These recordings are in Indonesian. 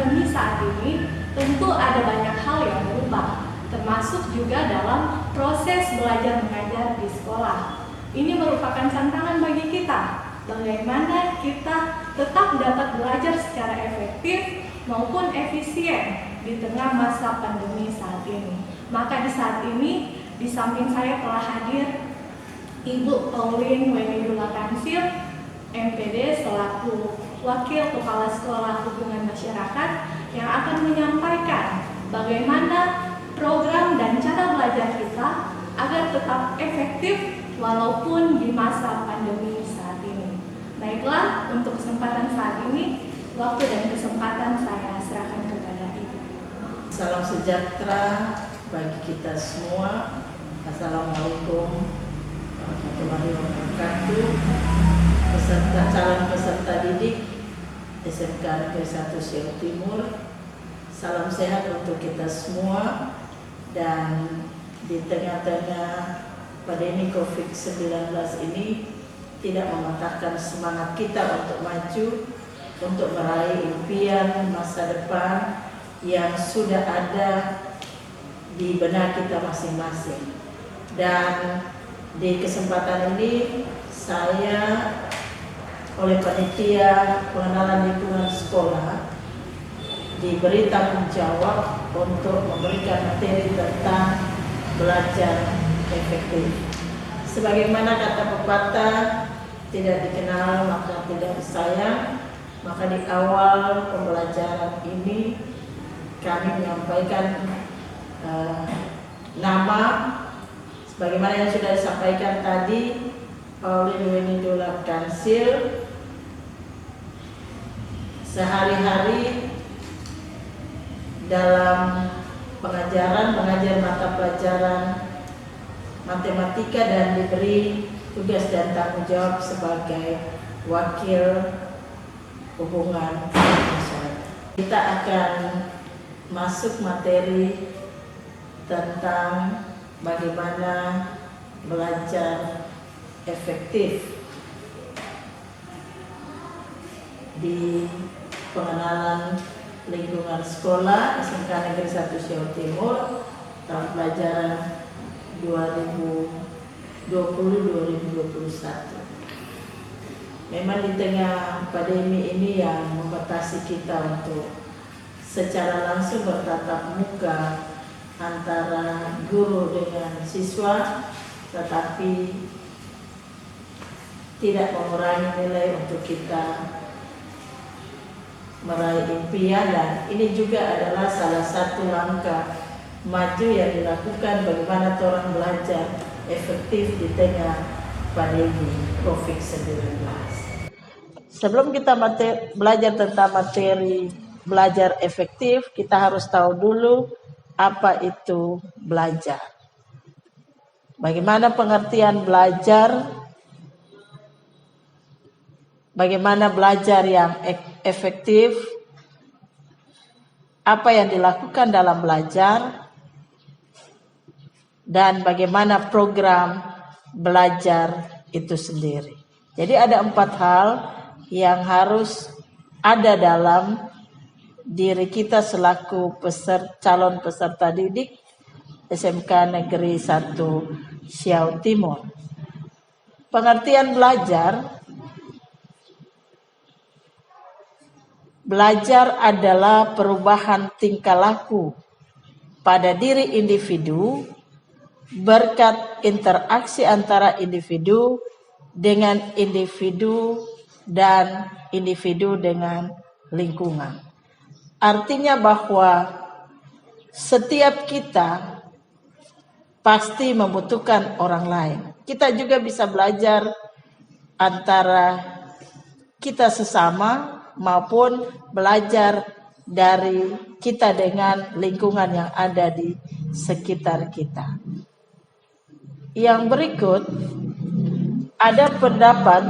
pandemi saat ini, tentu ada banyak hal yang berubah, termasuk juga dalam proses belajar mengajar di sekolah. Ini merupakan tantangan bagi kita, bagaimana kita tetap dapat belajar secara efektif maupun efisien di tengah masa pandemi saat ini. Maka di saat ini, di samping saya telah hadir Ibu Pauline Wenidula Kansil, MPD selaku Wakil Kepala Sekolah Hubungan Masyarakat yang akan menyampaikan bagaimana program dan cara belajar kita agar tetap efektif walaupun di masa pandemi saat ini. Baiklah, untuk kesempatan saat ini, waktu dan kesempatan saya serahkan kepada Ibu. Salam sejahtera bagi kita semua. Assalamualaikum warahmatullahi wabarakatuh. Calon peserta didik SMK Negeri 1 Siau Timur, salam sehat untuk kita semua. Dan di tengah-tengah pandemi COVID-19 ini tidak mematahkan semangat kita untuk maju, untuk meraih impian masa depan yang sudah ada di benak kita masing-masing. Dan di kesempatan ini saya oleh panitia pengenalan lingkungan sekolah diberi tanggung jawab untuk memberikan materi tentang belajar efektif. Sebagaimana kata pepatah, tidak dikenal maka tidak disayang, maka di awal pembelajaran ini kami menyampaikan nama sebagaimana yang sudah disampaikan tadi, Pauline Wenidula Kansil. Sehari-hari dalam pengajaran mengajar mata pelajaran matematika dan diberi tugas dan tanggung jawab sebagai wakil hubungan masyarakat. Kita akan masuk materi tentang bagaimana belajar efektif di pengenalan lingkungan sekolah SMK Negeri 1 Siau Timur tahun pelajaran 2020-2021. Memang di tengah pandemi ini yang membatasi kita untuk secara langsung bertatap muka antara guru dengan siswa, tetapi tidak mengurangi nilai untuk kita meraih impian. Dan ini juga adalah salah satu langkah maju yang dilakukan bagaimana orang belajar efektif di tengah pandemi COVID-19. Sebelum kita belajar tentang materi belajar efektif, kita harus tahu dulu apa itu belajar. Bagaimana pengertian belajar? Bagaimana belajar yang efektif? Apa yang dilakukan dalam belajar? Dan bagaimana program belajar itu sendiri. Jadi ada 4 hal yang harus ada dalam diri kita selaku calon peserta didik SMK Negeri 1 Siau Timur. Pengertian belajar. Belajar adalah perubahan tingkah laku pada diri individu berkat interaksi antara individu dengan individu dan individu dengan lingkungan. Artinya bahwa setiap kita pasti membutuhkan orang lain. Kita juga bisa belajar antara kita sesama maupun belajar dari kita dengan lingkungan yang ada di sekitar kita. Yang berikut ada pendapat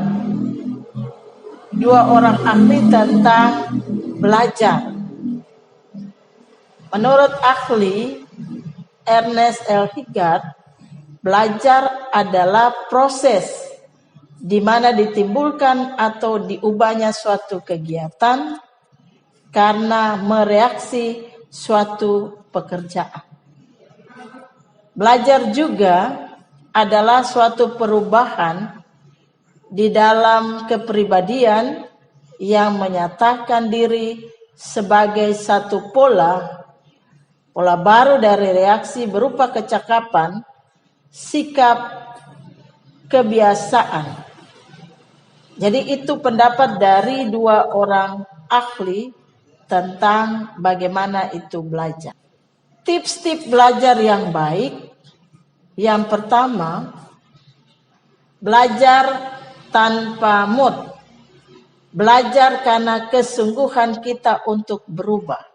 2 orang ahli tentang belajar. Menurut ahli Ernest L. Higgard, belajar adalah proses di mana ditimbulkan atau diubahnya suatu kegiatan karena mereaksi suatu pekerjaan. Belajar juga adalah suatu perubahan di dalam kepribadian yang menyatakan diri sebagai satu pola baru dari reaksi berupa kecakapan, sikap, kebiasaan. Jadi itu pendapat dari dua orang ahli tentang bagaimana itu belajar. Tips-tips belajar yang baik. Yang pertama, belajar tanpa mood. Belajar karena kesungguhan kita untuk berubah.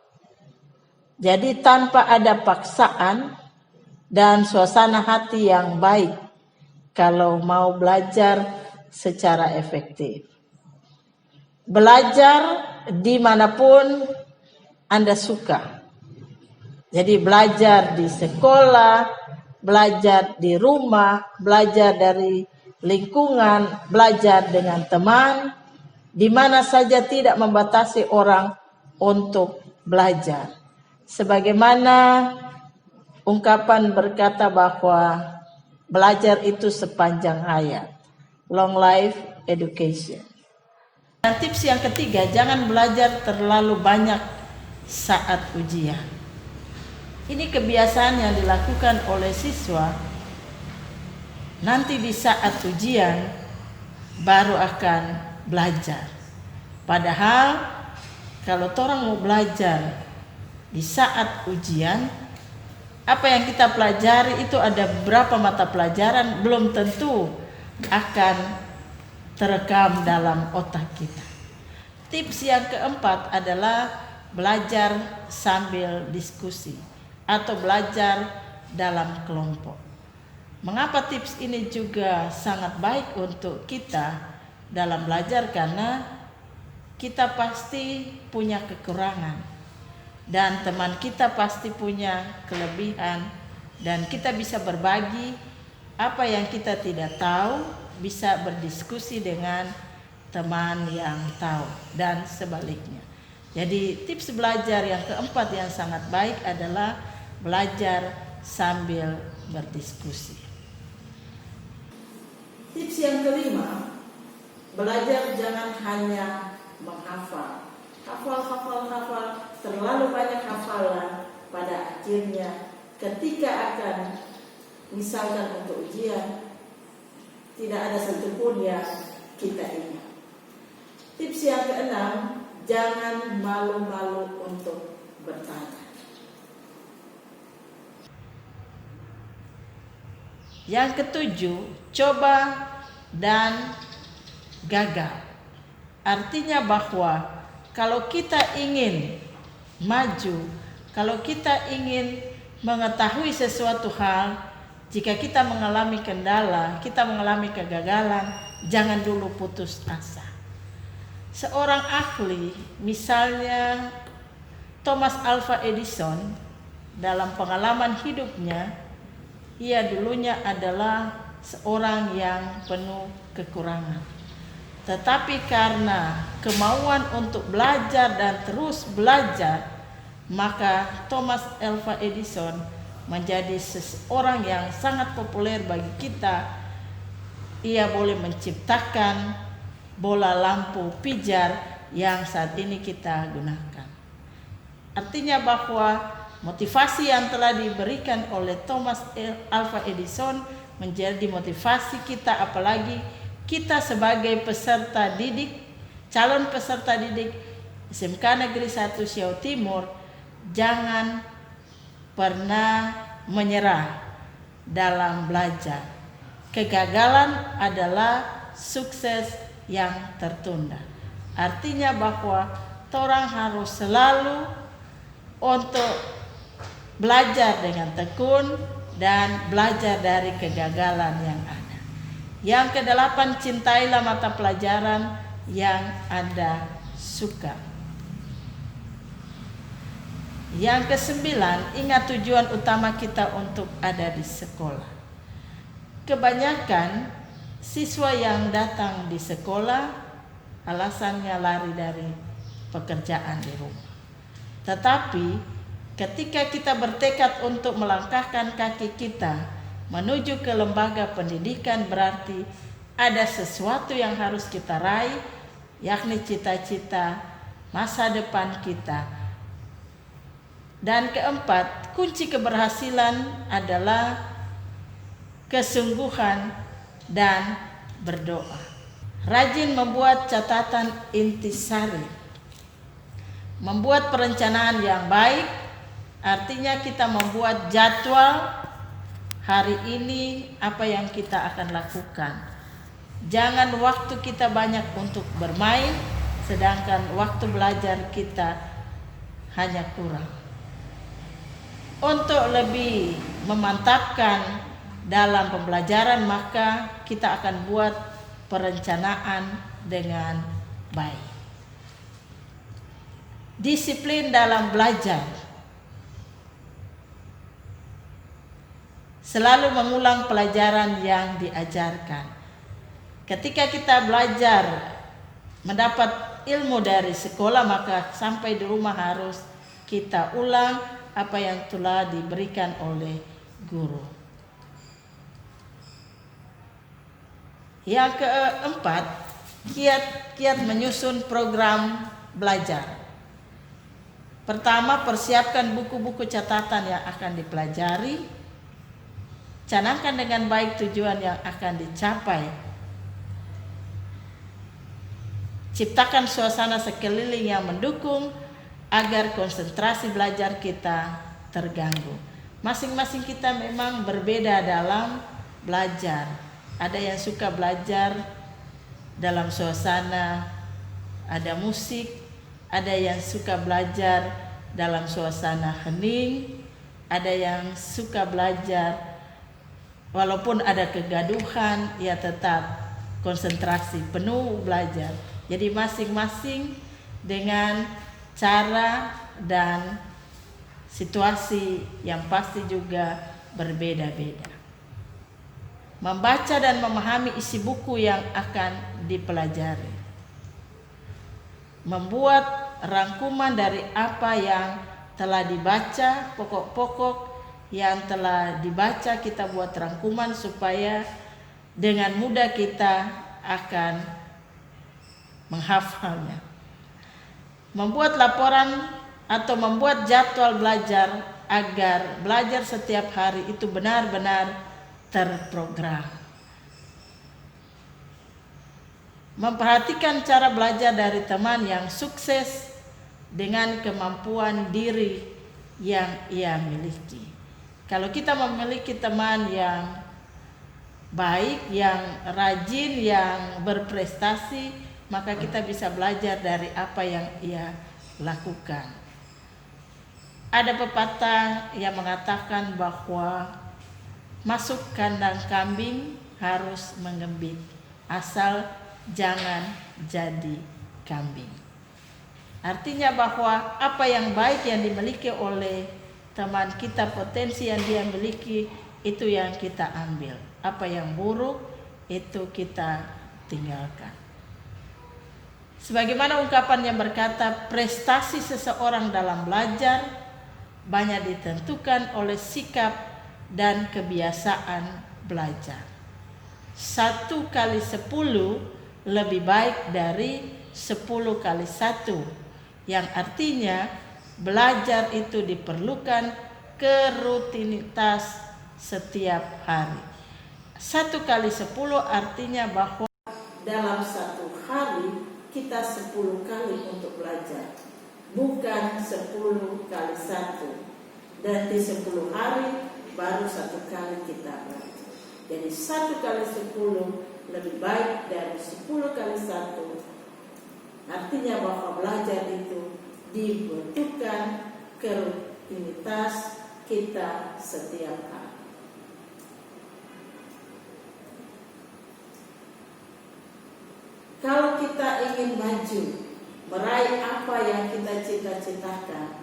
Jadi tanpa ada paksaan dan suasana hati yang baik kalau mau belajar secara efektif. Belajar dimanapun Anda suka. Jadi belajar di sekolah, belajar di rumah, belajar dari lingkungan, belajar dengan teman, di mana saja tidak membatasi orang untuk belajar. Sebagaimana ungkapan berkata bahwa belajar itu sepanjang hayat. Long life education. Dan tips yang ketiga, jangan belajar terlalu banyak saat ujian. Ini kebiasaan yang dilakukan oleh siswa. Nanti di saat ujian baru akan belajar. Padahal kalau orang mau belajar di saat ujian, apa yang kita pelajari itu ada beberapa mata pelajaran belum tentu akan terekam dalam otak kita. Tips yang keempat adalah belajar sambil diskusi atau belajar dalam kelompok. Mengapa tips ini juga sangat baik untuk kita dalam belajar? Karena kita pasti punya kekurangan dan teman kita pasti punya kelebihan, dan kita bisa berbagi apa yang kita tidak tahu, bisa berdiskusi dengan teman yang tahu dan sebaliknya. Jadi tips belajar yang keempat yang sangat baik adalah belajar sambil berdiskusi. Tips yang kelima, belajar jangan hanya menghafal. Hafal, terlalu banyak hafalan, pada akhirnya ketika akan misalkan untuk ujian, tidak ada satupun yang kita ingat. Tips yang keenam, jangan malu-malu untuk bertanya. Yang ketujuh, coba dan gagal. Artinya bahwa kalau kita ingin maju, kalau kita ingin mengetahui sesuatu hal, jika kita mengalami kendala, kita mengalami kegagalan, jangan dulu putus asa. Seorang ahli, misalnya Thomas Alva Edison, dalam pengalaman hidupnya, ia dulunya adalah seorang yang penuh kekurangan. Tetapi karena kemauan untuk belajar dan terus belajar, maka Thomas Alva Edison menjadi seseorang yang sangat populer bagi kita. Ia boleh menciptakan bola lampu pijar yang saat ini kita gunakan. Artinya bahwa motivasi yang telah diberikan oleh Thomas Alva Edison menjadi motivasi kita, apalagi kita sebagai peserta didik, calon peserta didik SMK Negeri 1 Siau Timur, jangan pernah menyerah dalam belajar. Kegagalan adalah sukses yang tertunda. Artinya bahwa orang harus selalu untuk belajar dengan tekun dan belajar dari kegagalan yang ada. Yang kedelapan, cintailah mata pelajaran yang Anda suka. Yang kesembilan, ingat tujuan utama kita untuk ada di sekolah. Kebanyakan siswa yang datang di sekolah alasannya lari dari pekerjaan di rumah. Tetapi ketika kita bertekad untuk melangkahkan kaki kita menuju ke lembaga pendidikan, berarti ada sesuatu yang harus kita raih, yakni cita-cita masa depan kita. Dan keempat, kunci keberhasilan adalah kesungguhan dan berdoa. Rajin membuat catatan intisari, membuat perencanaan yang baik, artinya kita membuat jadwal hari ini apa yang kita akan lakukan. Jangan waktu kita banyak untuk bermain, sedangkan waktu belajar kita hanya kurang. Untuk lebih memantapkan dalam pembelajaran, maka kita akan buat perencanaan dengan baik. Disiplin dalam belajar. Selalu mengulang pelajaran yang diajarkan. Ketika kita belajar mendapat ilmu dari sekolah, maka sampai di rumah harus kita ulang apa yang telah diberikan oleh guru. Yang keempat, kiat menyusun program belajar. Pertama, persiapkan buku-buku catatan yang akan dipelajari. Canangkan dengan baik tujuan yang akan dicapai. Ciptakan suasana sekeliling yang mendukung agar konsentrasi belajar kita terganggu. Masing-masing kita memang berbeda dalam belajar. Ada yang suka belajar dalam suasana ada musik, ada yang suka belajar dalam suasana hening, ada yang suka belajar walaupun ada kegaduhan, ya tetap konsentrasi penuh belajar. Jadi masing-masing dengan cara dan situasi yang pasti juga berbeda-beda. Membaca dan memahami isi buku yang akan dipelajari. Membuat rangkuman dari apa yang telah dibaca, pokok-pokok yang telah dibaca kita buat rangkuman supaya dengan mudah kita akan menghafalnya. Membuat laporan atau membuat jadwal belajar agar belajar setiap hari itu benar-benar terprogram. Memperhatikan cara belajar dari teman yang sukses dengan kemampuan diri yang ia miliki. Kalau kita memiliki teman yang baik, yang rajin, yang berprestasi, maka kita bisa belajar dari apa yang ia lakukan. Ada pepatah yang mengatakan bahwa masuk kandang kambing harus menggembit, asal jangan jadi kambing. Artinya bahwa apa yang baik yang dimiliki oleh teman kita, potensi yang dia miliki, itu yang kita ambil. Apa yang buruk itu kita tinggalkan. Sebagaimana ungkapan yang berkata, prestasi seseorang dalam belajar banyak ditentukan oleh sikap dan kebiasaan belajar. 1 kali 10 lebih baik dari 10 kali 1, yang artinya belajar itu diperlukan kerutinitas setiap hari. 1 kali 10 artinya bahwa dalam 1 hari kita 10 kali untuk belajar, bukan 10 kali 1. Dan di 10 hari baru 1 kali kita belajar. Jadi 1 kali 10 lebih baik dari 10 kali 1. Artinya bahwa belajar itu dibutuhkan kerutinitas kita setiap hari. Kalau kita ingin maju, meraih apa yang kita cita-citakan,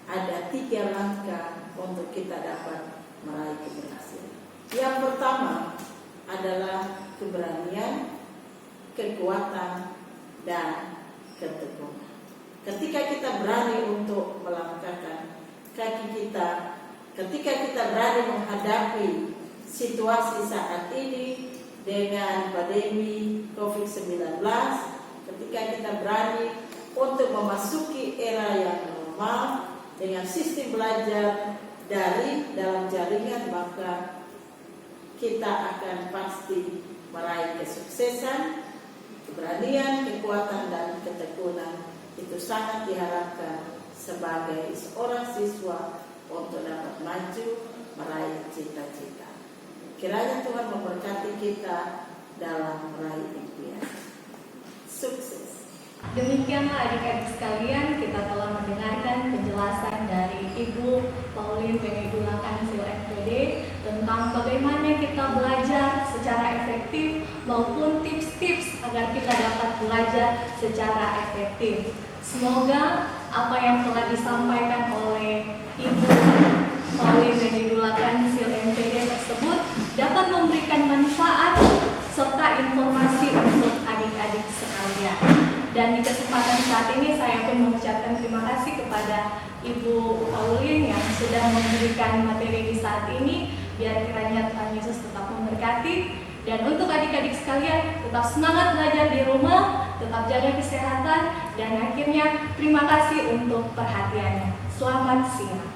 ada 3 langkah untuk kita dapat meraih keberhasilan. Yang pertama adalah keberanian, kekuatan, dan ketekunan. ketika kita berani untuk melangkahkan kaki kita, ketika kita berani menghadapi situasi saat ini dengan pandemi COVID-19, ketika kita berani untuk memasuki era yang normal dengan sistem belajar dalam jaringan, maka kita akan pasti meraih kesuksesan. Keberanian, kekuatan, dan ketekunan itu sangat diharapkan sebagai seorang siswa untuk dapat maju meraih cita-cita. Kiranya Tuhan memberkati kita dalam meraih impian. Sukses. Demikianlah adik-adik sekalian, kita telah mendengarkan penjelasan dari Ibu Pauline Benedula Kansil FPD tentang bagaimana kita belajar secara efektif maupun tips-tips agar kita dapat belajar secara efektif. Semoga apa yang telah disampaikan oleh Ibu Pauline Benedula Kansil FPD tersebut dapat memberikan manfaat serta informasi untuk adik-adik sekalian. Dan di kesempatan saat ini saya pun mengucapkan terima kasih kepada Ibu Pauline yang sudah memberikan materi di saat ini. Biar kiranya Tuhan Yesus tetap memberkati. Dan untuk adik-adik sekalian, tetap semangat belajar di rumah, tetap jaga kesehatan, dan akhirnya terima kasih untuk perhatiannya. Selamat siang.